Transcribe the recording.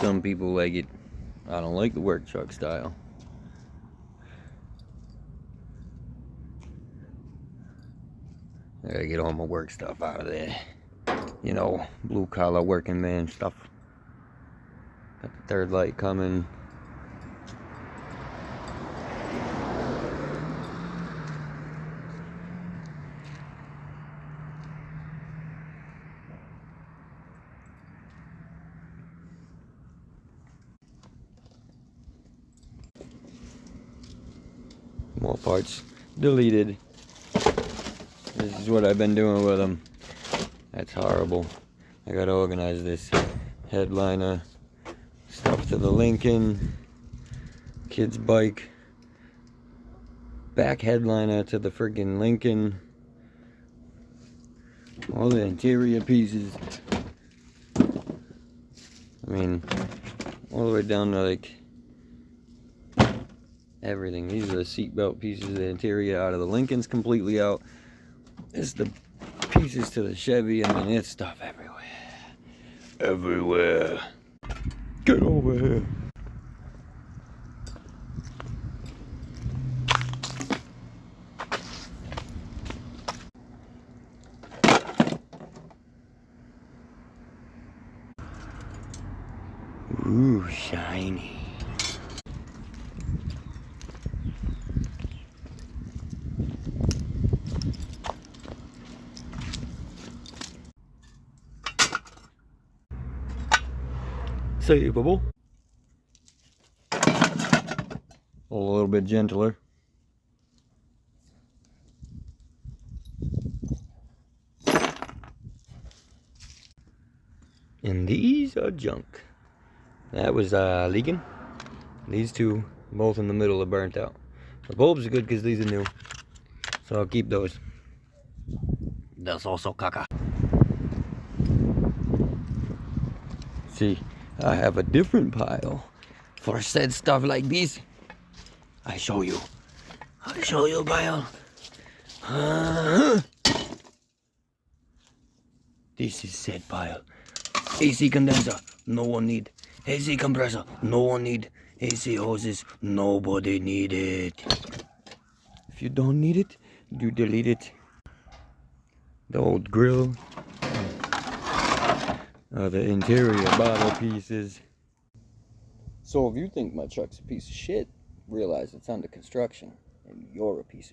Some people like it. I don't like the work truck style. I gotta get all my work stuff out of there. You know, blue collar working man stuff. Got the third light coming. More parts deleted. This is what I've been doing with them. That's horrible. I gotta organize this. Headliner, stuff to the Lincoln, kid's bike, back headliner to the friggin' Lincoln, all the interior pieces. I mean, all the way down to like everything. These are the seatbelt pieces, the interior out of the Lincoln's completely out. It's the pieces to the Chevy. I mean, it's stuff everywhere. Everywhere. Get over here. Ooh, shiny. Savable. A little bit gentler. And these are junk. That was leaking. These two, both in the middle, are burnt out. The bulbs are good because these are new, so I'll keep those. That's also caca. See, I have a different pile for said stuff like this. I show you pile. This is said pile. AC condenser, no one need. AC compressor, no one need. AC hoses, nobody need it. If you don't need it, you delete it. The old grill. The interior bottle pieces. So if you think my truck's a piece of shit, realize it's under construction and you're a piece of